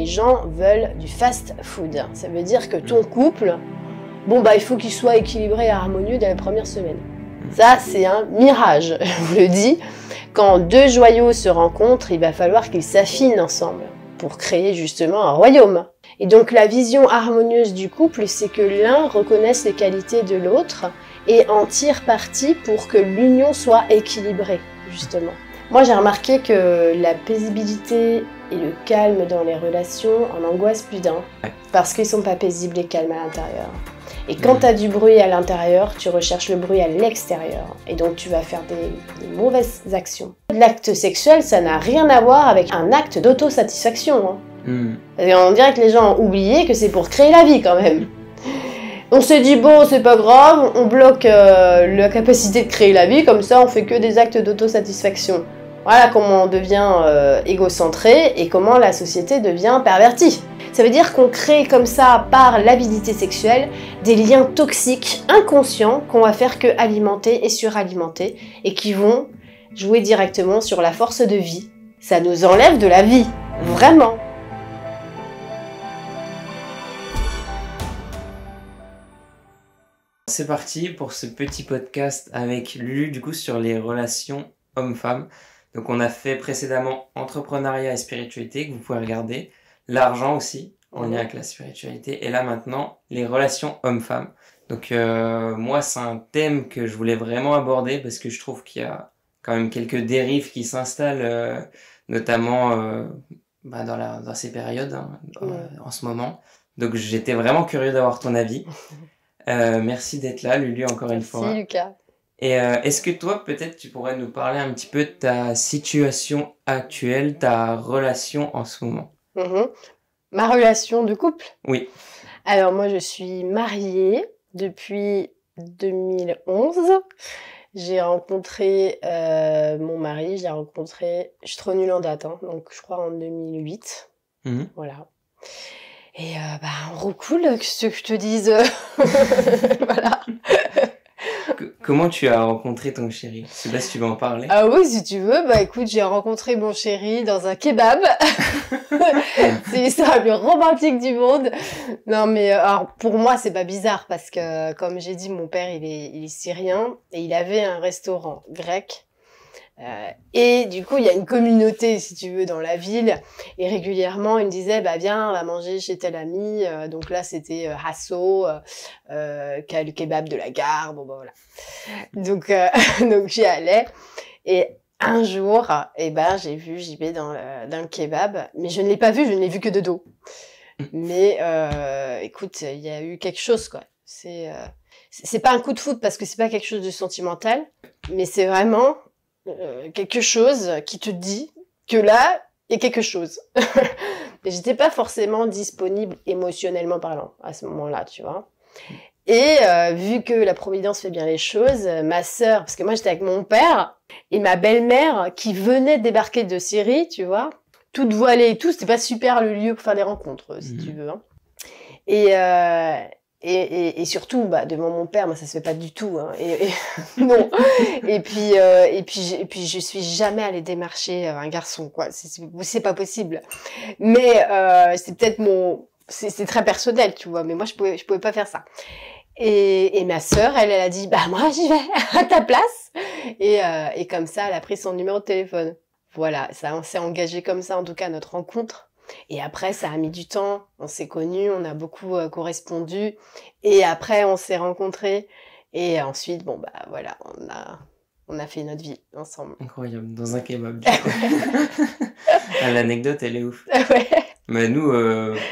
les gens veulent du fast-food. Ça veut dire que ton couple, il faut qu'il soit équilibré et harmonieux dès la première semaine. Ça, c'est un mirage, je vous le dis. Quand deux joyaux se rencontrent, il va falloir qu'ils s'affinent ensemble pour créer justement un royaume. Et donc la vision harmonieuse du couple, c'est que l'un reconnaisse les qualités de l'autre et en tire parti pour que l'union soit équilibrée, justement. Moi, j'ai remarqué que la paisibilité et le calme dans les relations en angoissent plus d'un, parce qu'ils sont pas paisibles et calmes à l'intérieur. Et quand tu as du bruit à l'intérieur, tu recherches le bruit à l'extérieur. Et donc, tu vas faire des mauvaises actions. L'acte sexuel, ça n'a rien à voir avec un acte d'autosatisfaction. On dirait que les gens ont oublié que c'est pour créer la vie, quand même. On s'est dit, bon, c'est pas grave, on bloque la capacité de créer la vie, comme ça, on fait que des actes d'autosatisfaction. Voilà comment on devient égocentré et comment la société devient pervertie. Ça veut dire qu'on crée comme ça, par l'avidité sexuelle, des liens toxiques, inconscients, qu'on va faire que alimenter et suralimenter, et qui vont jouer directement sur la force de vie. Ça nous enlève de la vie, vraiment. C'est parti pour ce petit podcast avec Lulu, du coup, sur les relations hommes-femmes. Donc, on a fait précédemment entrepreneuriat et spiritualité, que vous pouvez regarder. L'argent aussi, en lien avec la spiritualité. Et là, maintenant, les relations hommes-femmes. Donc, moi, c'est un thème que je voulais vraiment aborder parce que je trouve qu'il y a quand même quelques dérives qui s'installent, notamment dans ces périodes, en ce moment. Donc, j'étais vraiment curieux d'avoir ton avis. Merci d'être là, Lulu, encore une fois. Merci, Lucas. Et est-ce que toi, peut-être, tu pourrais nous parler un petit peu de ta situation actuelle, ta relation en ce moment? Ma relation de couple? Oui. Alors, moi, je suis mariée depuis 2011. J'ai rencontré mon mari, je suis trop nulle en date, donc je crois en 2008. Voilà. Et on recoule, qu'est-ce que je te dise. Voilà. Comment tu as rencontré ton chéri? Je sais pas si tu veux en parler. Ah oui, si tu veux. Écoute, j'ai rencontré mon chéri dans un kebab. C'est l'histoire la plus romantique du monde. Non, mais alors, pour moi, c'est pas bizarre parce que, comme j'ai dit, mon père, il est syrien et il avait un restaurant grec. Et du coup, il y a une communauté, si tu veux, dans la ville. Et régulièrement, il me disait, viens, on va manger chez tel ami. Donc là, c'était Hasso, qui a le kebab de la gare. Voilà. Donc j'y allais. Et un jour, j'ai vu JB dans le kebab. Mais je ne l'ai pas vu, je ne l'ai vu que de dos. Mais écoute, il y a eu quelque chose, quoi. C'est pas un coup de foudre parce que c'est pas quelque chose de sentimental. Mais c'est vraiment... quelque chose qui te dit que là, il y a quelque chose. Mais j'étais pas forcément disponible émotionnellement parlant à ce moment-là, tu vois. Et vu que la Providence fait bien les choses, ma sœur, parce que moi j'étais avec mon père et ma belle-mère qui venait de débarquer de Syrie, tu vois, toute voilée et tout, c'était pas super le lieu pour faire des rencontres, si tu veux. Et surtout, devant mon père, moi, ça se fait pas du tout, non. Et puis, je suis jamais allée démarcher un garçon, quoi. C'est pas possible. Mais, c'est peut-être c'est très personnel, tu vois. Mais moi, je pouvais pas faire ça. Et ma sœur, elle a dit, moi, j'y vais à ta place. Et comme ça, elle a pris son numéro de téléphone. Voilà. On s'est engagé comme ça, en tout cas, notre rencontre. Et après, ça a mis du temps. On s'est connus, on a beaucoup correspondu. Et après, on s'est rencontrés. Et ensuite, voilà, on a fait notre vie ensemble. Incroyable, dans un kebab. L'anecdote, elle est ouf. Ouais. Mais nous,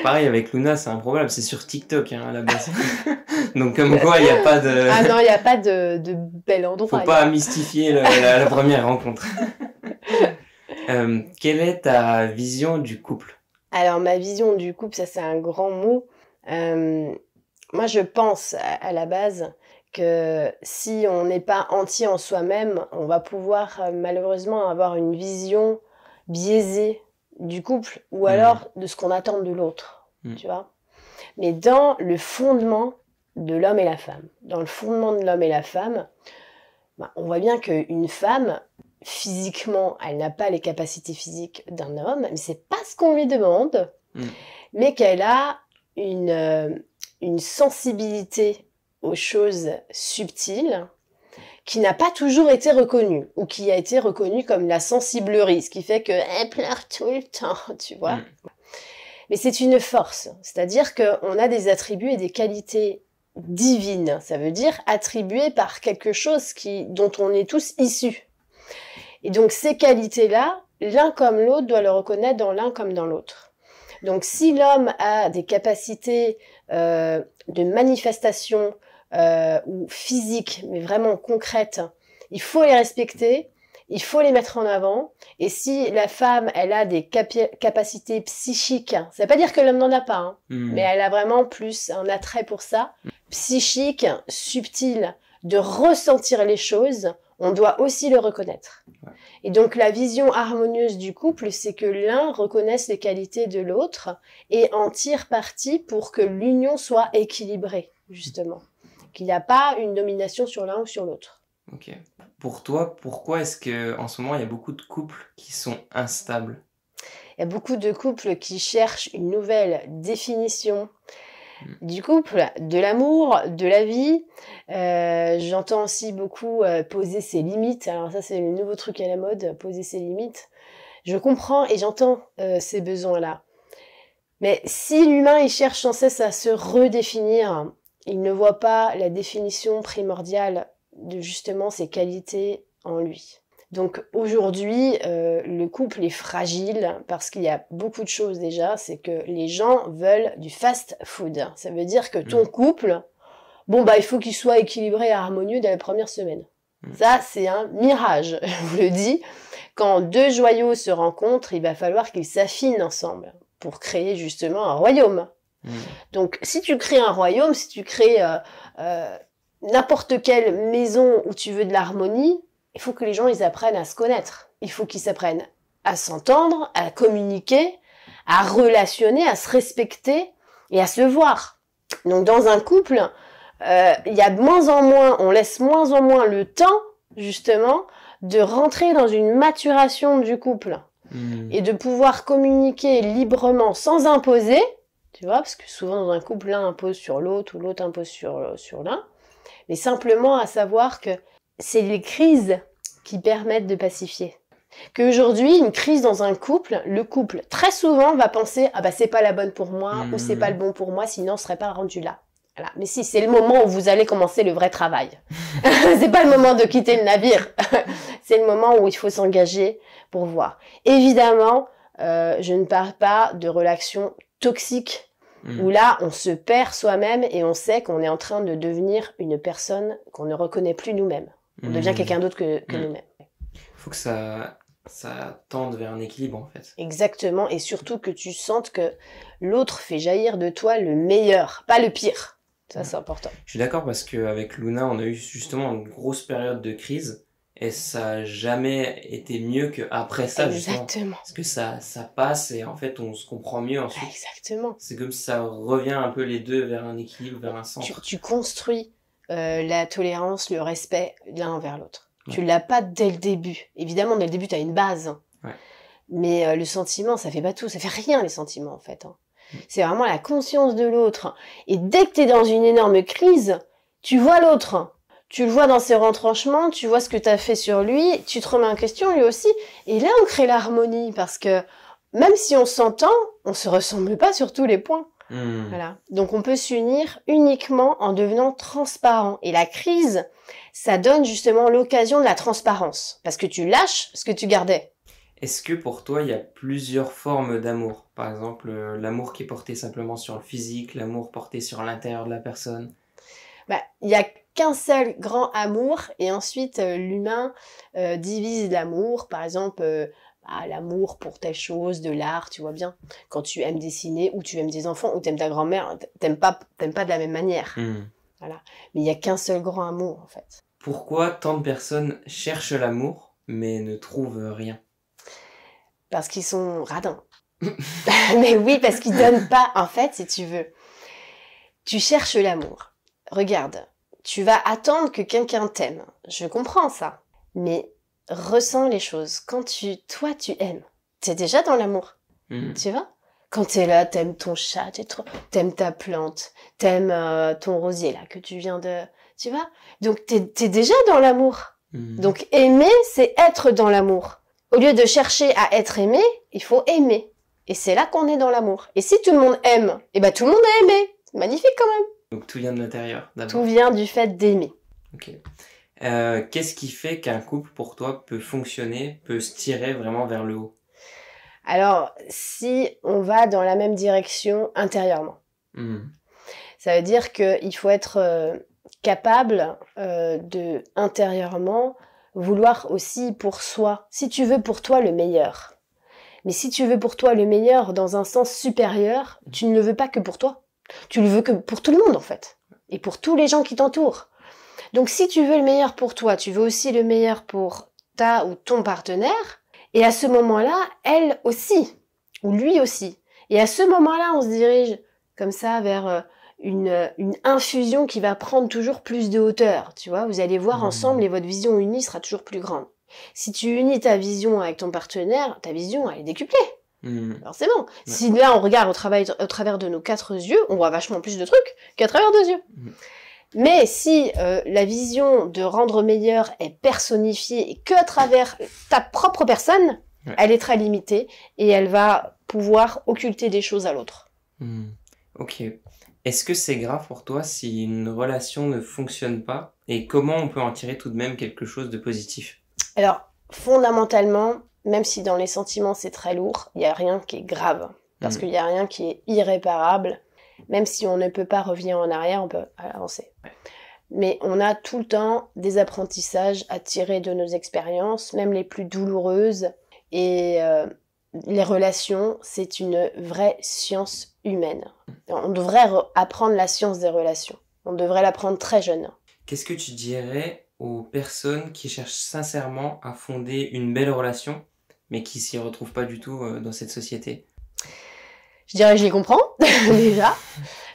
pareil avec Luna, c'est improbable. C'est sur TikTok, à la base. Donc, comme quoi, il n'y a pas de... Ah non, il n'y a pas de bel endroit. Faut pas mystifier la première rencontre. Quelle est ta vision du couple? Alors, ma vision du couple, ça c'est un grand mot. Moi, je pense à la base que si on n'est pas entier en soi-même, on va pouvoir malheureusement avoir une vision biaisée du couple ou alors de ce qu'on attend de l'autre, tu vois. Mais dans le fondement de l'homme et la femme, on voit bien qu'une femme, physiquement, elle n'a pas les capacités physiques d'un homme, mais c'est pas ce qu'on lui demande. mais qu'elle a une sensibilité aux choses subtiles qui n'a pas toujours été reconnue, ou qui a été reconnue comme la sensiblerie, ce qui fait qu'elle pleure tout le temps, tu vois. Mais c'est une force, c'est-à-dire qu'on a des attributs et des qualités divines, ça veut dire attribuées par quelque chose dont on est tous issus. Et donc ces qualités-là, l'un comme l'autre doit le reconnaître dans l'un comme dans l'autre. Donc si l'homme a des capacités de manifestation ou physiques, mais vraiment concrètes, il faut les respecter, il faut les mettre en avant. Et si la femme, elle a des capacités psychiques, ça veut pas dire que l'homme n'en a pas, hein, mais elle a vraiment plus un attrait pour ça, psychique, subtil, de ressentir les choses, on doit aussi le reconnaître. Et donc la vision harmonieuse du couple, c'est que l'un reconnaisse les qualités de l'autre et en tire parti pour que l'union soit équilibrée, justement. Qu'il n'y a pas une domination sur l'un ou sur l'autre. Ok. Pour toi, pourquoi est-ce que en ce moment il y a beaucoup de couples qui sont instables? Il y a beaucoup de couples qui cherchent une nouvelle définition du couple, de l'amour, de la vie. J'entends aussi beaucoup poser ses limites. Alors ça, c'est le nouveau truc à la mode, poser ses limites. Je comprends et j'entends ces besoins-là. Mais si l'humain, il cherche sans cesse à se redéfinir, il ne voit pas la définition primordiale de justement ses qualités en lui. Donc aujourd'hui, le couple est fragile parce qu'il y a beaucoup de choses déjà. C'est que les gens veulent du fast-food. Ça veut dire que ton couple, il faut qu'il soit équilibré et harmonieux dès la première semaine. Ça, c'est un mirage, je vous le dis. Quand deux joyaux se rencontrent, il va falloir qu'ils s'affinent ensemble pour créer justement un royaume. Donc si tu crées un royaume, si tu crées n'importe quelle maison où tu veux de l'harmonie, il faut que les gens, ils apprennent à se connaître. Il faut qu'ils s'apprennent à s'entendre, à communiquer, à relationner, à se respecter et à se voir. Donc, dans un couple, il y a de moins en moins, on laisse moins en moins le temps, justement, de rentrer dans une maturation du couple et de pouvoir communiquer librement sans imposer, tu vois, parce que souvent dans un couple, l'un impose sur l'autre ou l'autre impose sur l'un, mais simplement à savoir que c'est les crises qui permettent de pacifier. Qu'aujourd'hui, une crise dans un couple, le couple, très souvent, va penser « Ah bah c'est pas la bonne pour moi ou c'est pas le bon pour moi, sinon on serait pas rendu là. » Voilà. Mais si, c'est le moment où vous allez commencer le vrai travail. C'est pas le moment de quitter le navire. C'est le moment où il faut s'engager pour voir. Évidemment, je ne parle pas de relations toxiques où là, on se perd soi-même et on sait qu'on est en train de devenir une personne qu'on ne reconnaît plus nous-mêmes. On devient quelqu'un d'autre que nous-mêmes. Il faut que ça tende vers un équilibre, en fait. Exactement, et surtout que tu sentes que l'autre fait jaillir de toi le meilleur, pas le pire. Ça, c'est important. Je suis d'accord parce qu'avec Luna, on a eu justement une grosse période de crise et ça a jamais été mieux qu'après ça, Exactement. Justement. Parce que ça passe et en fait, on se comprend mieux ensuite. Exactement. C'est comme si ça revient un peu les deux vers un équilibre, vers un centre. Tu construis la tolérance, le respect l'un envers l'autre. Ouais. Tu l'as pas dès le début. Évidemment, dès le début, tu as une base. Ouais. Mais le sentiment, ça fait pas tout. Ça fait rien, les sentiments, en fait. C'est vraiment la conscience de l'autre. Et dès que tu es dans une énorme crise, tu vois l'autre. Tu le vois dans ses retranchements, tu vois ce que tu as fait sur lui, tu te remets en question lui aussi. Et là, on crée l'harmonie parce que même si on s'entend, on se ressemble pas sur tous les points. Voilà. Donc, on peut s'unir uniquement en devenant transparent. Et la crise, ça donne justement l'occasion de la transparence. Parce que tu lâches ce que tu gardais. Est-ce que pour toi, il y a plusieurs formes d'amour? Par exemple, l'amour qui est porté simplement sur le physique, l'amour porté sur l'intérieur de la personne? Il y a qu'un seul grand amour. Et ensuite, l'humain divise l'amour. Par exemple... l'amour pour telle chose, de l'art, tu vois bien. Quand tu aimes dessiner, ou tu aimes tes enfants, ou t'aimes ta grand-mère, t'aimes pas de la même manière. Voilà. Mais il y a qu'un seul grand amour, en fait. Pourquoi tant de personnes cherchent l'amour, mais ne trouvent rien? Parce qu'ils sont radins. Mais oui, parce qu'ils donnent pas. En fait, si tu veux, tu cherches l'amour. Regarde, tu vas attendre que quelqu'un t'aime. Je comprends ça. Mais ressens les choses. Quand toi, tu aimes, t'es déjà dans l'amour. Tu vois? Quand t'es là, t'aimes ton chat, t'aimes ta plante, t'aimes ton rosier là que tu viens de... Tu vois? Donc t'es déjà dans l'amour. Donc aimer, c'est être dans l'amour. Au lieu de chercher à être aimé, il faut aimer. Et c'est là qu'on est dans l'amour. Et si tout le monde aime, eh ben tout le monde a aimé. C'est magnifique quand même. Donc tout vient de l'intérieur, d'abord. Tout vient du fait d'aimer. Ok. Qu'est-ce qui fait qu'un couple, pour toi, peut fonctionner, peut se tirer vraiment vers le haut? Alors, si on va dans la même direction intérieurement, ça veut dire qu'il faut être capable de intérieurement vouloir aussi pour soi, si tu veux pour toi le meilleur. Mais si tu veux pour toi le meilleur dans un sens supérieur, tu ne le veux pas que pour toi. Tu le veux que pour tout le monde en fait, et pour tous les gens qui t'entourent. Donc si tu veux le meilleur pour toi, tu veux aussi le meilleur pour ta ou ton partenaire, et à ce moment-là, elle aussi, ou lui aussi. Et à ce moment-là, on se dirige comme ça vers une infusion qui va prendre toujours plus de hauteur. Tu vois, vous allez voir ensemble et votre vision unie sera toujours plus grande. Si tu unis ta vision avec ton partenaire, ta vision, elle est décuplée. Forcément. Ouais. Si là, on regarde au travers de nos 4 yeux, on voit vachement plus de trucs qu'à travers 2 yeux. Mais si la vision de rendre meilleur est personnifiée et que à travers ta propre personne, elle est très limitée et elle va pouvoir occulter des choses à l'autre. Ok. Est-ce que c'est grave pour toi si une relation ne fonctionne pas? Et comment on peut en tirer tout de même quelque chose de positif? Alors, fondamentalement, même si dans les sentiments c'est très lourd, il n'y a rien qui est grave. Parce qu'il n'y a rien qui est irréparable. Même si on ne peut pas revenir en arrière, on peut avancer. Mais on a tout le temps des apprentissages à tirer de nos expériences, même les plus douloureuses. Et les relations, c'est une vraie science humaine. On devrait apprendre la science des relations. On devrait l'apprendre très jeune. Qu'est-ce que tu dirais aux personnes qui cherchent sincèrement à fonder une belle relation, mais qui s'y retrouvent pas du tout dans cette société? Je dirais que je les comprends, déjà,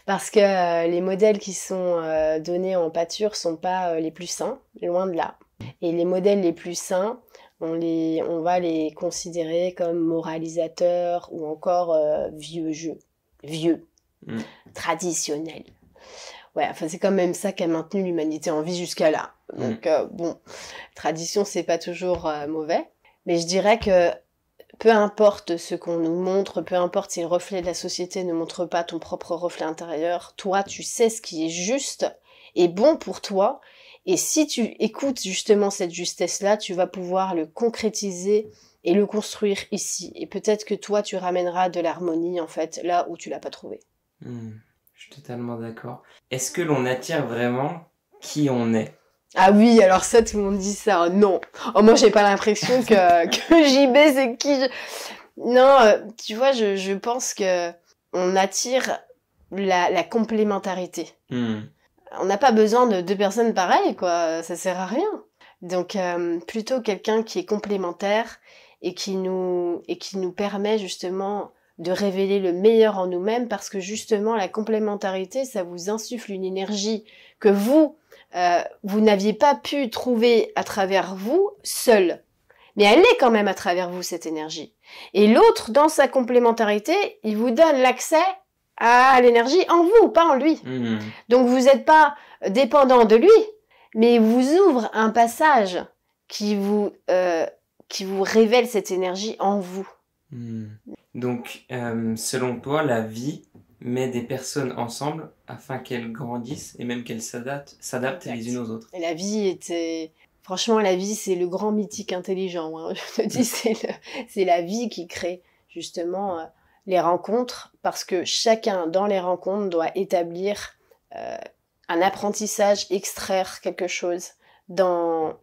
parce que les modèles qui sont donnés en pâture sont pas les plus sains, loin de là. Et les modèles les plus sains, on va les considérer comme moralisateurs ou encore vieux, traditionnels. Ouais, enfin c'est quand même ça qui a maintenu l'humanité en vie jusqu'à là. Donc bon, tradition c'est pas toujours mauvais, mais je dirais que peu importe ce qu'on nous montre, peu importe si le reflet de la société ne montre pas ton propre reflet intérieur, toi tu sais ce qui est juste et bon pour toi. Et si tu écoutes justement cette justesse-là, tu vas pouvoir le concrétiser et le construire ici. Et peut-être que toi, tu ramèneras de l'harmonie, en fait, là où tu l'as pas trouvé. Je suis totalement d'accord. Est-ce que l'on attire vraiment qui on est? Ah oui, alors ça, tout le monde dit ça. Non. Oh, moi, j'ai pas l'impression que JB, c'est qui Non, tu vois, je pense que on attire la complémentarité. On n'a pas besoin de 2 personnes pareilles, quoi. Ça sert à rien. Donc, plutôt quelqu'un qui est complémentaire et qui nous permet justement de révéler le meilleur en nous-mêmes, parce que justement, la complémentarité, ça vous insuffle une énergie que vous n'aviez pas pu trouver à travers vous seul. Mais elle est quand même à travers vous, cette énergie. Et l'autre, dans sa complémentarité, il vous donne l'accès à l'énergie en vous, pas en lui. Donc vous n'êtes pas dépendant de lui, mais il vous ouvre un passage qui vous révèle cette énergie en vous. Donc, selon toi, la vie met des personnes ensemble afin qu'elles grandissent et même qu'elles s'adaptent les unes aux autres. Et la vie franchement, la vie, c'est le grand mythique intelligent. Hein. Je te dis, c'est la vie qui crée justement les rencontres, parce que chacun dans les rencontres doit établir un apprentissage, extraire quelque chose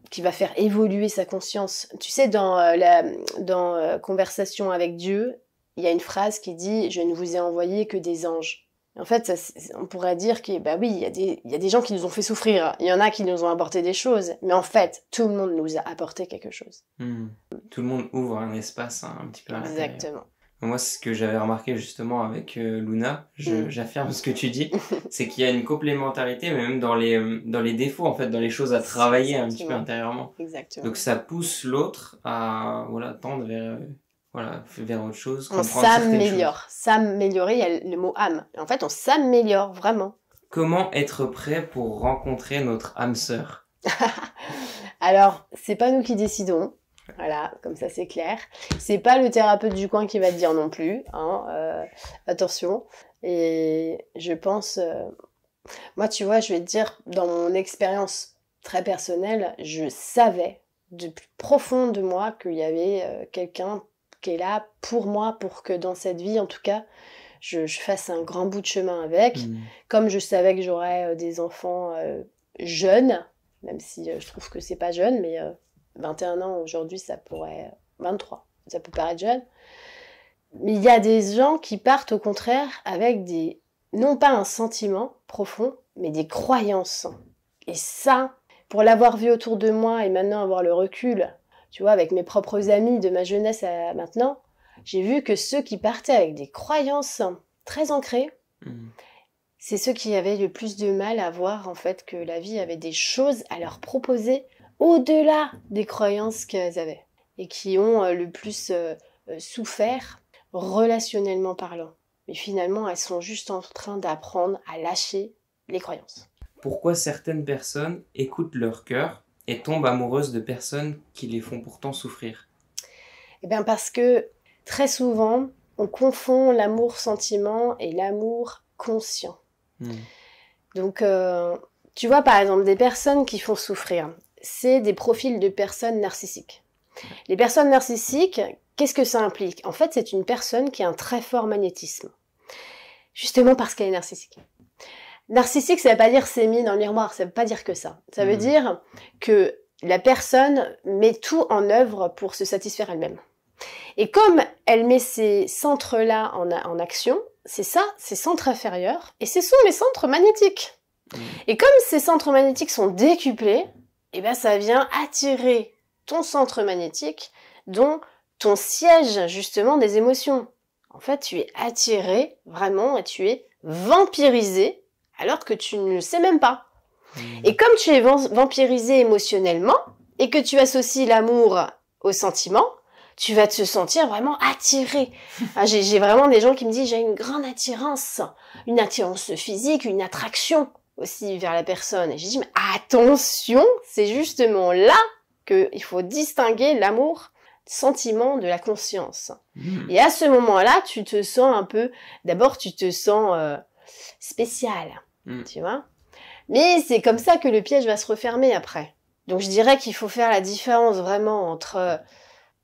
qui va faire évoluer sa conscience. Tu sais, dans Conversation avec Dieu, il y a une phrase qui dit « Je ne vous ai envoyé que des anges ». En fait, on pourrait dire que, bah oui, il y a des gens qui nous ont fait souffrir, il y en a qui nous ont apporté des choses, mais en fait, tout le monde nous a apporté quelque chose. Tout le monde ouvre un espace un petit peu à l'intérieur. Exactement. Moi, c'est ce que j'avais remarqué justement avec Luna, j'affirme ce que tu dis, c'est qu'il y a une complémentarité, mais même dans les défauts, en fait, dans les choses à travailler un petit peu intérieurement. Exactement. Donc ça pousse l'autre à tendre vers voilà, vers autre chose, On comprendre certaines choses. s'améliore. S'améliorer, il y a le mot âme. En fait, on s'améliore vraiment. Comment être prêt pour rencontrer notre âme sœur? Alors, c'est pas nous qui décidons. Voilà, comme ça c'est clair. C'est pas le thérapeute du coin qui va te dire non plus. Attention. Et je pense... moi, tu vois, je vais te dire, dans mon expérience très personnelle, je savais du plus profond de moi qu'il y avait quelqu'un qui est là pour moi, pour que dans cette vie, en tout cas, je fasse un grand bout de chemin avec. Comme je savais que j'aurais des enfants jeunes, même si je trouve que c'est pas jeune, mais 21 ans aujourd'hui, ça pourrait... 23, ça peut paraître jeune. Mais il y a des gens qui partent au contraire avec des... non pas un sentiment profond, mais des croyances. Et ça, pour l'avoir vu autour de moi et maintenant avoir le recul, tu vois, avec mes propres amis de ma jeunesse à maintenant, j'ai vu que ceux qui partaient avec des croyances très ancrées, c'est ceux qui avaient le plus de mal à voir en fait que la vie avait des choses à leur proposer au-delà des croyances qu'elles avaient et qui ont le plus souffert relationnellement parlant. Mais finalement, elles sont juste en train d'apprendre à lâcher les croyances. Pourquoi certaines personnes écoutent leur cœur et tombent amoureuses de personnes qui les font pourtant souffrir? Eh bien parce que très souvent, on confond l'amour-sentiment et l'amour conscient. Donc, tu vois, par exemple, des personnes qui font souffrir, c'est des profils de personnes narcissiques. Les personnes narcissiques, qu'est-ce que ça implique? En fait, c'est une personne qui a un très fort magnétisme. Justement parce qu'elle est narcissique. Narcissique, ça veut pas dire s'aimer dans le miroir, ça veut pas dire que ça. Ça veut dire que la personne met tout en œuvre pour se satisfaire elle-même. Et comme elle met ces centres-là en action, c'est ça, ces centres inférieurs, et ce sont les centres magnétiques. Et comme ces centres magnétiques sont décuplés, eh ben ça vient attirer ton centre magnétique, dont ton siège justement des émotions. En fait, tu es attiré vraiment et tu es vampirisé alors que tu ne le sais même pas. Et comme tu es vampirisé émotionnellement et que tu associes l'amour au sentiment, tu vas te sentir vraiment attiré. J'ai vraiment des gens qui me disent j'ai une grande attirance physique, une attraction aussi vers la personne. Et j'ai dit mais attention, c'est justement là qu'il faut distinguer l'amour sentiment de la conscience. Et à ce moment-là, tu te sens un peu... D'abord, tu te sens spécial, tu vois. Mais c'est comme ça que le piège va se refermer après. Donc je dirais qu'il faut faire la différence vraiment entre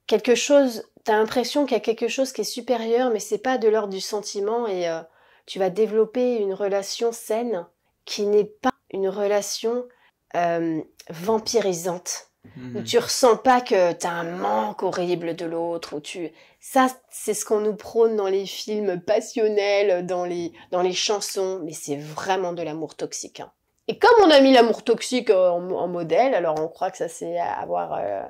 quelque chose... T'as l'impression qu'il y a quelque chose qui est supérieur, mais c'est pas de l'ordre du sentiment et tu vas développer une relation saine qui n'est pas une relation vampirisante. Où tu ressens pas que t'as un manque horrible de l'autre, ça, c'est ce qu'on nous prône dans les films passionnels, dans les chansons, mais c'est vraiment de l'amour toxique. Et comme on a mis l'amour toxique en modèle, alors on croit que ça c'est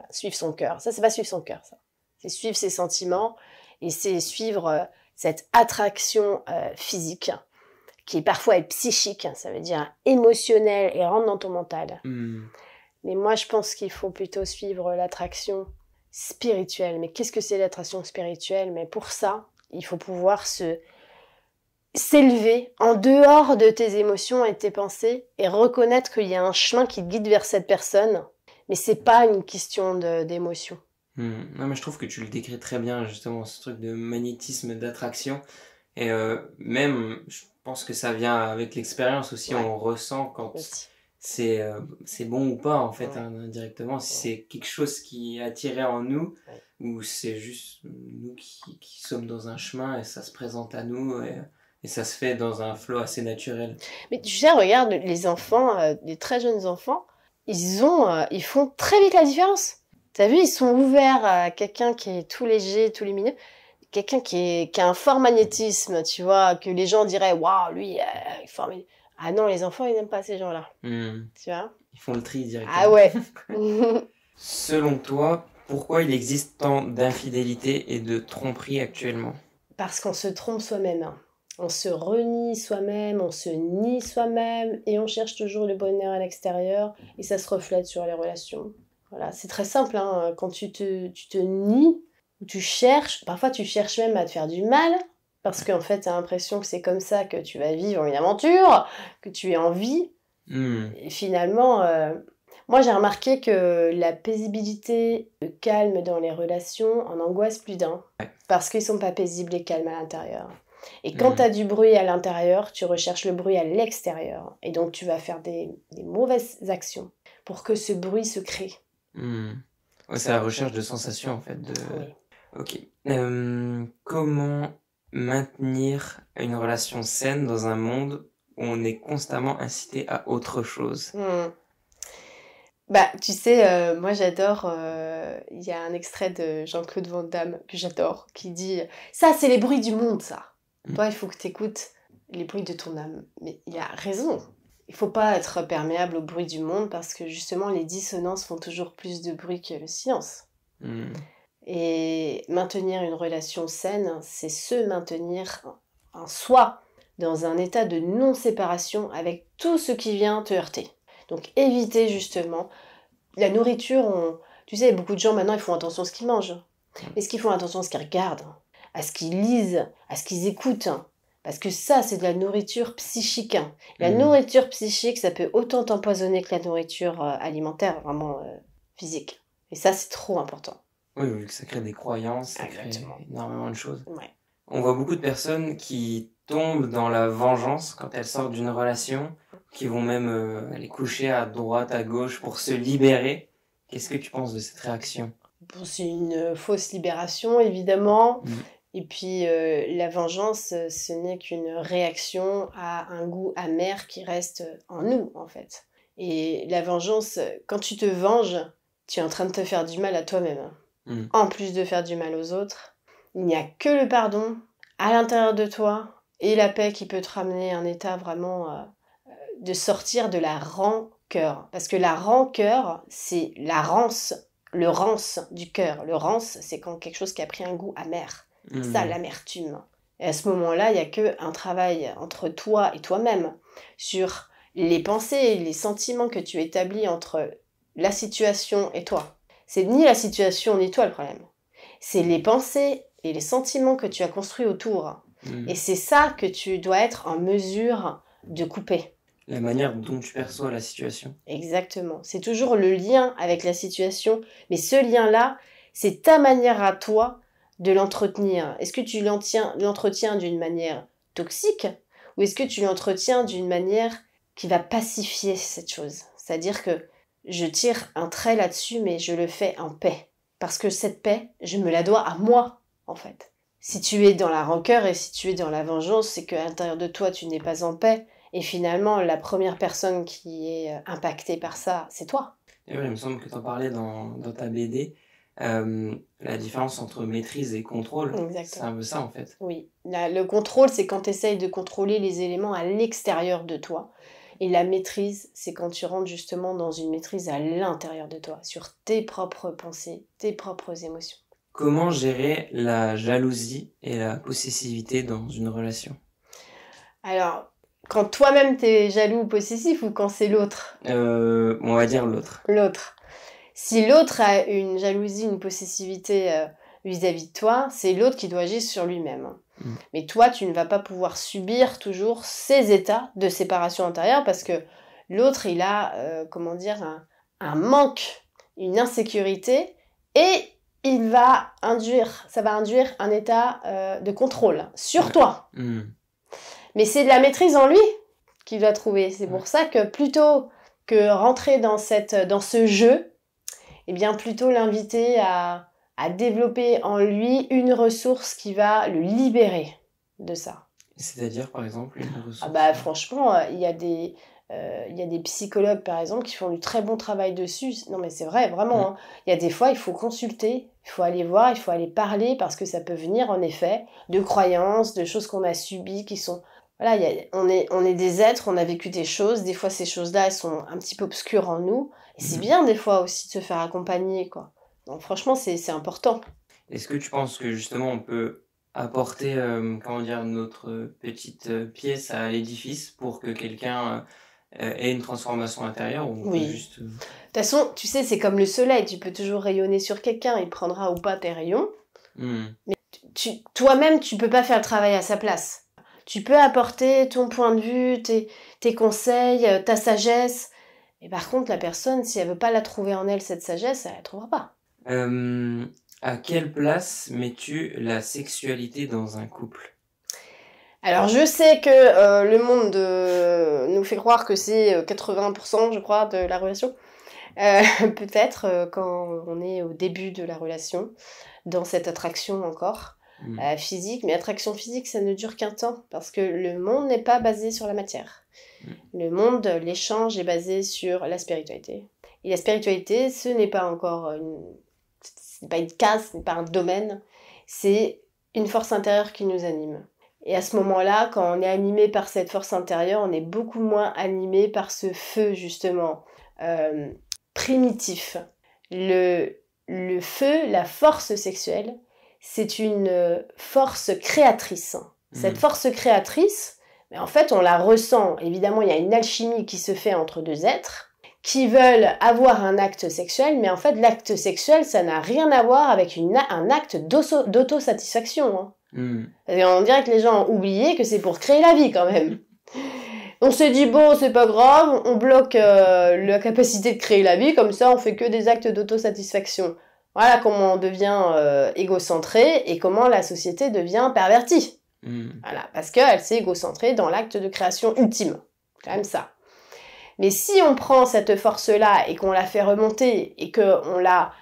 suivre son cœur. Ça, c'est pas suivre son cœur, ça. C'est suivre ses sentiments et c'est suivre cette attraction physique qui parfois est psychique, ça veut dire émotionnelle et rentre dans ton mental. Mais moi, je pense qu'il faut plutôt suivre l'attraction spirituelle. Mais qu'est-ce que c'est l'attraction spirituelle? Mais pour ça, il faut pouvoir s'élever en dehors de tes émotions et de tes pensées et reconnaître qu'il y a un chemin qui te guide vers cette personne. Mais c'est pas une question d'émotion. Non, mais je trouve que tu le décris très bien, justement, ce truc de magnétisme, d'attraction. Et même, je pense que ça vient avec l'expérience aussi, on ressent quand... c'est bon ou pas en fait indirectement, si c'est quelque chose qui est attiré en nous ou c'est juste nous qui sommes dans un chemin et ça se présente à nous et ça se fait dans un flow assez naturel. Mais tu sais, regarde les enfants, les très jeunes enfants, ils font très vite la différence. T'as vu, ils sont ouverts à quelqu'un qui est tout léger, tout lumineux, quelqu'un qui a un fort magnétisme, tu vois, que les gens diraient waouh, lui il est fort. Ah non, les enfants, ils n'aiment pas ces gens-là. Tu vois? Ils font le tri directement. Ah ouais. Selon toi, pourquoi il existe tant d'infidélité et de tromperie actuellement? Parce qu'on se trompe soi-même. On se renie soi-même, on se nie soi-même et on cherche toujours le bonheur à l'extérieur et ça se reflète sur les relations. Voilà, c'est très simple. Quand tu te nies, où parfois tu cherches même à te faire du mal, parce qu'en fait, tu as l'impression que c'est comme ça que tu vas vivre une aventure, que tu es en vie. Et finalement, moi j'ai remarqué que la paisibilité, le calme dans les relations en angoisse plus d'un, parce qu'ils sont pas paisibles et calmes à l'intérieur. Et quand tu as du bruit à l'intérieur, tu recherches le bruit à l'extérieur. Et donc tu vas faire des mauvaises actions pour que ce bruit se crée. Ouais, c'est la recherche de sensations, en fait. Oui. Ok. Comment maintenir une relation saine dans un monde où on est constamment incité à autre chose? Bah, tu sais, moi j'adore, il y a un extrait de Jean-Claude Van Damme que j'adore, qui dit « Ça, c'est les bruits du monde, ça !» Toi, il faut que tu écoutes les bruits de ton âme. Mais il a raison. Il faut pas être perméable au bruit du monde parce que justement, les dissonances font toujours plus de bruit que le silence. Et maintenir une relation saine, c'est se maintenir en soi, dans un état de non-séparation avec tout ce qui vient te heurter. Donc éviter justement la nourriture. Tu sais, beaucoup de gens maintenant ils font attention à ce qu'ils mangent. Est-ce qu'ils font attention à ce qu'ils regardent, à ce qu'ils lisent, à ce qu'ils écoutent? Parce que ça, c'est de la nourriture psychique. La nourriture psychique, ça peut autant t'empoisonner que la nourriture alimentaire, vraiment physique. Et ça, c'est trop important. Oui, ça crée des croyances, ça crée énormément de choses. Ouais. On voit beaucoup de personnes qui tombent dans la vengeance quand elles sortent d'une relation, qui vont même aller coucher à droite, à gauche pour se libérer. Qu'est-ce que tu penses de cette réaction? Bon, c'est une fausse libération, évidemment. Et puis, la vengeance, ce n'est qu'une réaction à un goût amer qui reste en nous, en fait. Et la vengeance, quand tu te venges, tu es en train de te faire du mal à toi-même. En plus de faire du mal aux autres, il n'y a que le pardon à l'intérieur de toi et la paix qui peut te ramener à un état vraiment de sortir de la rancœur. Parce que la rancœur, c'est la rance, le rance du cœur. Le rance, c'est quand quelque chose qui a pris un goût amer. Ça, l'amertume. Et à ce moment-là, il n'y a qu'un travail entre toi et toi-même sur les pensées, les sentiments que tu établis entre la situation et toi. C'est ni la situation ni toi le problème. C'est les pensées et les sentiments que tu as construits autour. Et c'est ça que tu dois être en mesure de couper. La manière dont tu perçois la situation. Exactement. C'est toujours le lien avec la situation. Mais ce lien-là, c'est ta manière à toi de l'entretenir. Est-ce que tu l'entretiens d'une manière toxique ou est-ce que tu l'entretiens d'une manière qui va pacifier cette chose? C'est-à-dire que je tire un trait là-dessus, mais je le fais en paix. Parce que cette paix, je me la dois à moi, en fait. Si tu es dans la rancœur et si tu es dans la vengeance, c'est qu'à l'intérieur de toi, tu n'es pas en paix. Et finalement, la première personne qui est impactée par ça, c'est toi. Et ouais, il me semble que tu en parlais dans ta BD. La différence entre maîtrise et contrôle, c'est un peu ça en fait. Oui, le contrôle, c'est quand tu essayes de contrôler les éléments à l'extérieur de toi. Et la maîtrise, c'est quand tu rentres justement dans une maîtrise à l'intérieur de toi, sur tes propres pensées, tes propres émotions. Comment gérer la jalousie et la possessivité dans une relation? Alors, quand toi-même t'es jaloux ou possessif ou quand c'est l'autre? On va dire l'autre. L'autre. Si l'autre a une jalousie, une possessivité vis-à-vis de toi, c'est l'autre qui doit agir sur lui-même. Mais toi, tu ne vas pas pouvoir subir toujours ces états de séparation intérieure parce que l'autre, il a, un manque, une insécurité et ça va induire un état de contrôle sur toi. Mais c'est de la maîtrise en lui qu'il va trouver. C'est pour ça que plutôt que rentrer dans ce jeu, eh bien plutôt l'inviter à développer en lui une ressource qui va le libérer de ça. C'est-à-dire, par exemple, une ressource? Franchement, il y a des psychologues, par exemple, qui font du très bon travail dessus. Non, mais c'est vrai, vraiment. Il y a des fois, il faut consulter, il faut aller voir, il faut aller parler, parce que ça peut venir, en effet, de croyances, de choses qu'on a subies, qui sont... Voilà, on est des êtres, on a vécu des choses. Des fois, ces choses-là, elles sont un petit peu obscures en nous. Et c'est bien, des fois, aussi, de se faire accompagner, quoi. Donc, franchement, c'est important. Est-ce que tu penses que, justement, on peut apporter, notre petite pièce à l'édifice pour que quelqu'un ait une transformation intérieure ou on peut juste... De toute façon, tu sais, c'est comme le soleil. Tu peux toujours rayonner sur quelqu'un. Il prendra ou pas tes rayons. Toi-même, tu peux pas faire le travail à sa place. Tu peux apporter ton point de vue, tes conseils, ta sagesse. Mais par contre, la personne, si elle veut pas la trouver en elle, cette sagesse, elle la trouvera pas. À quelle place mets-tu la sexualité dans un couple? Alors, je sais que le monde nous fait croire que c'est 80%, je crois, de la relation. Peut-être quand on est au début de la relation, dans cette attraction encore physique. Mais attraction physique, ça ne dure qu'un temps, parce que le monde n'est pas basé sur la matière. Le monde, l'échange est basé sur la spiritualité. Et la spiritualité, ce n'est pas encore ce n'est pas une case, ce n'est pas un domaine, c'est une force intérieure qui nous anime. Et à ce moment-là, quand on est animé par cette force intérieure, on est beaucoup moins animé par ce feu, justement, primitif. Le feu, la force sexuelle, c'est une force créatrice. Cette force créatrice, mais en fait, on la ressent. Évidemment, il y a une alchimie qui se fait entre deux êtres qui veulent avoir un acte sexuel, mais en fait, l'acte sexuel, ça n'a rien à voir avec un acte d'autosatisfaction. On dirait que les gens ont oublié que c'est pour créer la vie, quand même. On s'est dit, bon, c'est pas grave, on bloque la capacité de créer la vie, comme ça, on fait que des actes d'autosatisfaction. Voilà comment on devient égocentré et comment la société devient pervertie. Voilà, parce qu'elle s'est égocentrée dans l'acte de création ultime. C'est quand même ça. Mais si on prend cette force-là et qu'on la fait remonter, et qu'on la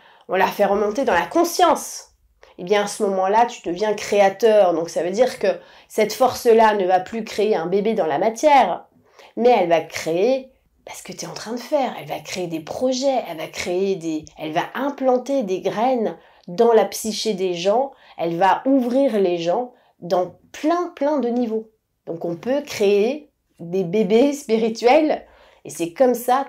fait remonter dans la conscience, eh bien à ce moment-là, tu deviens créateur. Donc ça veut dire que cette force-là ne va plus créer un bébé dans la matière, mais elle va créer ce que tu es en train de faire. Elle va créer des projets, elle va implanter des graines dans la psyché des gens, elle va ouvrir les gens dans plein de niveaux. Donc on peut créer des bébés spirituels, et c'est comme ça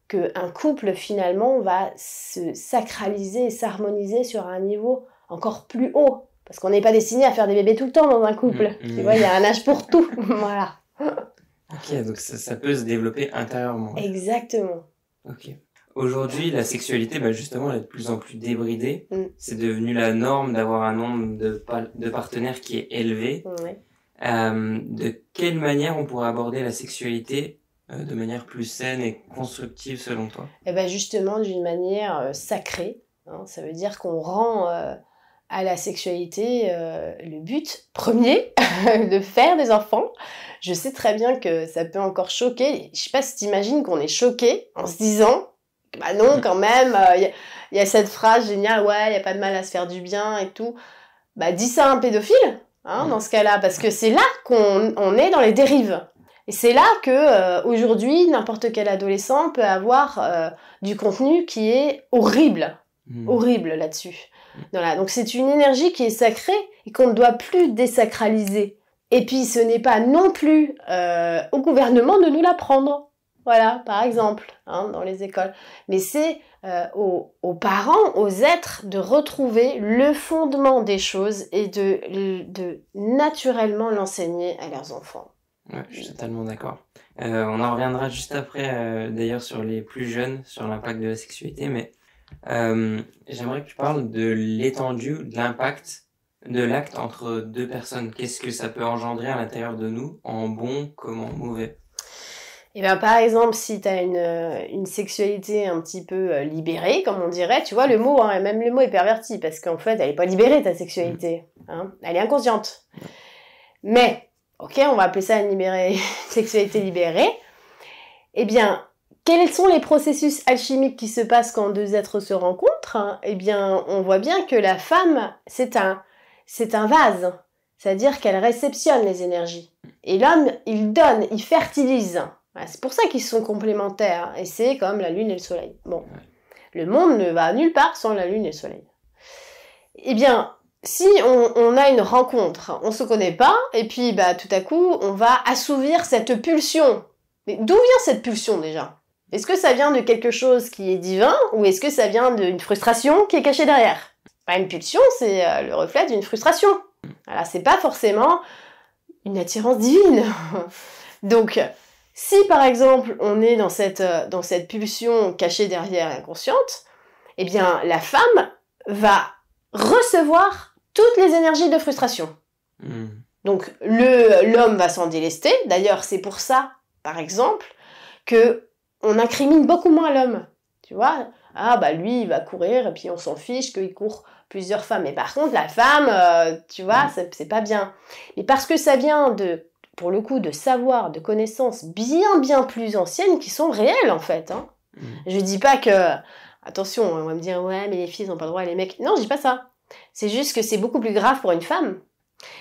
qu'un couple finalement va se sacraliser et s'harmoniser sur un niveau encore plus haut. Parce qu'on n'est pas destiné à faire des bébés tout le temps dans un couple. Tu vois, il y a un âge pour tout. Voilà. Ok, donc ça peut se développer intérieurement. Exactement. Ok. Aujourd'hui, la sexualité, justement, elle est de plus en plus débridée. C'est devenu la norme d'avoir un nombre de partenaires qui est élevé. Ouais. De quelle manière on pourrait aborder la sexualité de manière plus saine et constructive selon toi? Justement, d'une manière sacrée. Ça veut dire qu'on rend à la sexualité le but premier de faire des enfants. Je sais très bien que ça peut encore choquer. Je sais pas si t'imagines qu'on est choqué en se disant non, quand même, il y a cette phrase géniale, ouais, il n'y a pas de mal à se faire du bien et tout. Dis ça à un pédophile, dans ce cas-là, parce que c'est là qu'on est dans les dérives. Et c'est là que aujourd'hui, n'importe quel adolescent peut avoir du contenu qui est horrible là-dessus. Voilà, donc c'est une énergie qui est sacrée et qu'on ne doit plus désacraliser. Et puis ce n'est pas non plus au gouvernement de nous l'apprendre. Voilà, par exemple, dans les écoles. Mais c'est aux parents, aux êtres, de retrouver le fondement des choses et de naturellement l'enseigner à leurs enfants. Ouais, je suis totalement d'accord. On en reviendra juste après, d'ailleurs, sur les plus jeunes, sur l'impact de la sexualité, mais j'aimerais que tu parles de l'étendue, de l'impact de l'acte entre deux personnes. Qu'est-ce que ça peut engendrer à l'intérieur de nous, en bon comme en mauvais? Par exemple, si tu as une sexualité un petit peu libérée, comme on dirait, tu vois, le mot, même le mot est perverti, parce qu'en fait, elle est pas libérée, ta sexualité. Elle est inconsciente. Mais, ok, on va appeler ça une sexualité libérée. Eh bien, quels sont les processus alchimiques qui se passent quand deux êtres se rencontrent? Eh bien, on voit bien que la femme, c'est un vase. C'est-à-dire qu'elle réceptionne les énergies. Et l'homme, il donne, il fertilise. C'est pour ça qu'ils sont complémentaires. Et c'est comme la lune et le soleil. Bon, le monde ne va nulle part sans la lune et le soleil. Eh bien, si on a une rencontre, on se connaît pas, et puis tout à coup, on va assouvir cette pulsion. Mais d'où vient cette pulsion déjà? Est-ce que ça vient de quelque chose qui est divin, ou est-ce que ça vient d'une frustration qui est cachée derrière? Une pulsion, c'est le reflet d'une frustration. Voilà, c'est pas forcément une attirance divine. Donc, si par exemple on est dans cette pulsion cachée derrière l'inconsciente, eh bien la femme va recevoir toutes les énergies de frustration. Donc l'homme va s'en délester. D'ailleurs, c'est pour ça, par exemple, que on incrimine beaucoup moins l'homme. Tu vois, ah bah lui il va courir et puis on s'en fiche qu'il court plusieurs femmes. Mais par contre la femme, tu vois, c'est pas bien. Mais parce que ça vient pour le coup, de savoir, de connaissances bien plus anciennes qui sont réelles en fait. Hein. Je dis pas que, attention, on va me dire ouais mais les filles n'ont pas le droit, les mecs. Non, je dis pas ça. C'est juste que c'est beaucoup plus grave pour une femme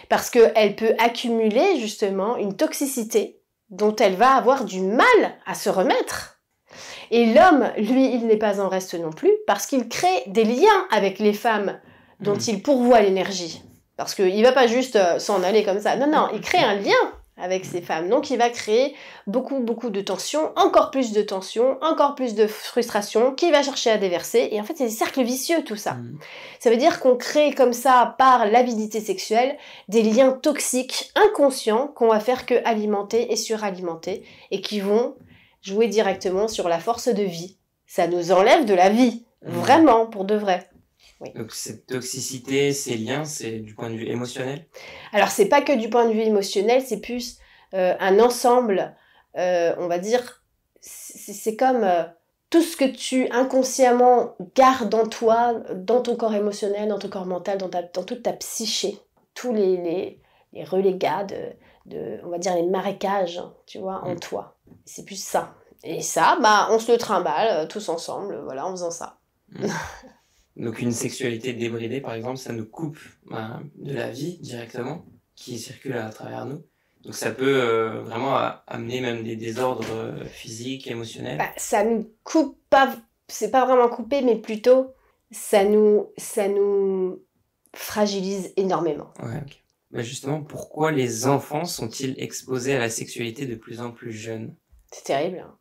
parce que elle peut accumuler justement une toxicité dont elle va avoir du mal à se remettre. Et l'homme, lui, il n'est pas en reste non plus, parce qu'il crée des liens avec les femmes dont il pourvoit l'énergie. Parce qu'il ne va pas juste s'en aller comme ça. Non, il crée un lien avec ces femmes. Donc, il va créer beaucoup de tensions, encore plus de frustration, qu'il va chercher à déverser. Et en fait, c'est des cercles vicieux, tout ça. Ça veut dire qu'on crée comme ça, par l'avidité sexuelle, des liens toxiques, inconscients, qu'on va faire que alimenter et suralimenter, et qui vont jouer directement sur la force de vie. Ça nous enlève de la vie, vraiment, pour de vrai. Oui. Donc cette toxicité, ces liens, c'est du point de vue émotionnel ? Alors c'est pas que du point de vue émotionnel, c'est plus un ensemble, on va dire, c'est comme tout ce que tu inconsciemment gardes en toi, dans ton corps émotionnel, dans ton corps mental, dans toute ta psyché, tous les relégats on va dire les marécages, tu vois, en toi. C'est plus ça. Et ça, bah, on se le trimballe tous ensemble, voilà, en faisant ça. Donc une sexualité débridée, par exemple, ça nous coupe de la vie directement, qui circule à travers nous. Donc ça peut vraiment amener même des désordres physiques, émotionnels. Bah, ça nous coupe pas, c'est pas vraiment coupé, mais plutôt ça nous fragilise énormément. Ouais, ok. Bah justement, pourquoi les enfants sont-ils exposés à la sexualité de plus en plus jeunes ? C'est terrible. Hein.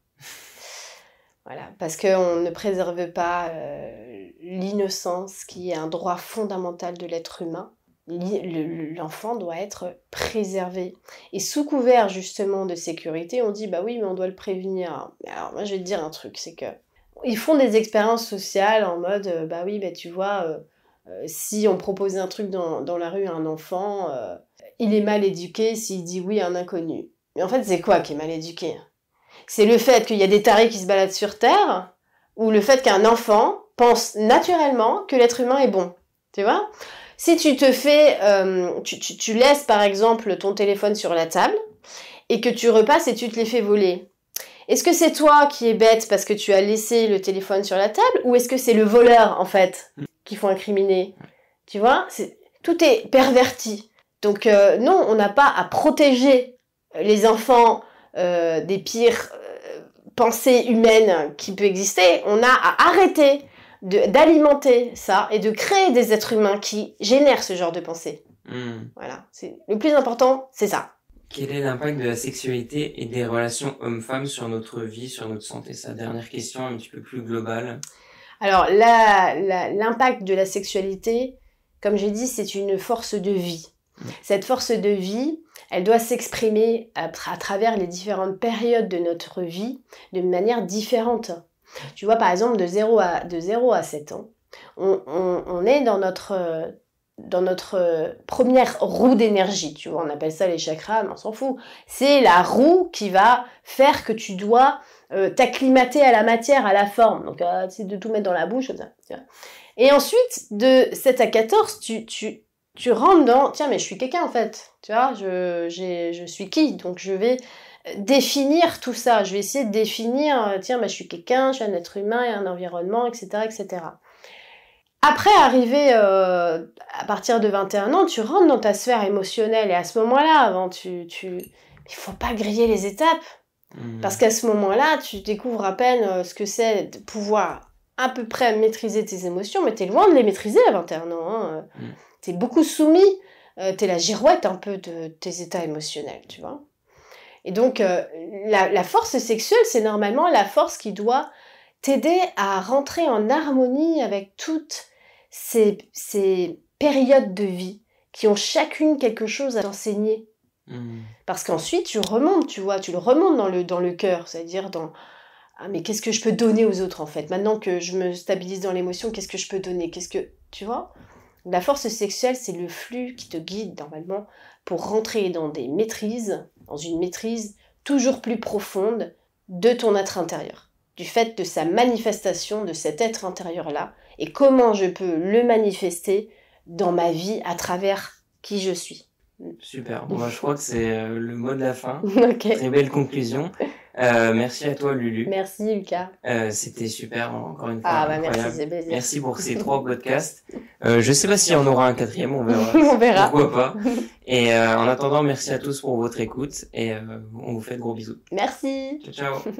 Voilà, parce qu'on ne préserve pas l'innocence qui est un droit fondamental de l'être humain. L'enfant doit être préservé. Et sous couvert justement de sécurité, on dit bah oui mais on doit le prévenir. Alors moi je vais te dire un truc, c'est que ils font des expériences sociales en mode bah oui bah tu vois si on propose un truc dans la rue à un enfant, il est mal éduqué s'il dit oui à un inconnu. Mais en fait c'est quoi qui est mal éduqué ? C'est le fait qu'il y a des tarés qui se baladent sur Terre, ou le fait qu'un enfant pense naturellement que l'être humain est bon. Tu vois ? Si tu te fais... tu laisses par exemple ton téléphone sur la table, et que tu repasses et tu te les fais voler. Est-ce que c'est toi qui es bête parce que tu as laissé le téléphone sur la table, ou est-ce que c'est le voleur, en fait, qu'il faut incriminer ? Tu vois ? Tout est perverti. Donc non, on n'a pas à protéger les enfants des pires pensées humaines qui peuvent exister. On a à arrêter d'alimenter ça et de créer des êtres humains qui génèrent ce genre de pensées. Voilà, le plus important, c'est ça. Quel est l'impact de la sexualité et des relations hommes-femmes sur notre vie, sur notre santé ? C'est la dernière question, un petit peu plus globale. Alors, l'impact de la sexualité, comme j'ai dit, c'est une force de vie. Cette force de vie, elle doit s'exprimer à travers les différentes périodes de notre vie de manière différente. Tu vois, par exemple, de 0 à 7 ans, on est dans notre première roue d'énergie. Tu vois, on appelle ça les chakras, mais on s'en fout. C'est la roue qui va faire que tu dois t'acclimater à la matière, à la forme. Donc, c'est de tout mettre dans la bouche, comme ça. Tu vois. Et ensuite, de 7 à 14, tu rentres dans, tiens, mais je suis quelqu'un en fait, tu vois, je suis qui ? Donc je vais définir tout ça, je vais essayer de définir, tiens, je suis quelqu'un, je suis un être humain, il y a un environnement, etc., etc. Après, arrivé à partir de 21 ans, tu rentres dans ta sphère émotionnelle, et à ce moment-là, il faut pas griller les étapes, parce qu'à ce moment-là, tu découvres à peine ce que c'est de pouvoir à peu près maîtriser tes émotions, mais t'es loin de les maîtriser à 21 ans, hein. T'es beaucoup soumis, t'es la girouette un peu de tes états émotionnels, tu vois. Et donc, la force sexuelle, c'est normalement la force qui doit t'aider à rentrer en harmonie avec toutes ces périodes de vie qui ont chacune quelque chose à t'enseigner. Parce qu'ensuite, tu remontes, tu vois, tu le remontes dans le cœur, c'est-à-dire dans... Ah, mais qu'est-ce que je peux donner aux autres, en fait ? Maintenant que je me stabilise dans l'émotion, qu'est-ce que je peux donner ? Tu vois ? La force sexuelle, c'est le flux qui te guide normalement pour rentrer dans des maîtrises, dans une maîtrise toujours plus profonde de ton être intérieur, du fait de sa manifestation de cet être intérieur-là, et comment je peux le manifester dans ma vie à travers qui je suis. Super. Bon, bah, je crois que c'est le mot de la fin. Ok. Très belle conclusion. Merci à toi, Lulu. Merci, Lucas. C'était super, encore une fois. Ah, bah incroyable. merci, c'est plaisir. Merci pour ces 3 podcasts. Je sais pas s'il y en aura un 4e, on verra. On verra. Pourquoi pas. Et en attendant, merci à tous pour votre écoute et on vous fait de gros bisous. Merci. Ciao, ciao.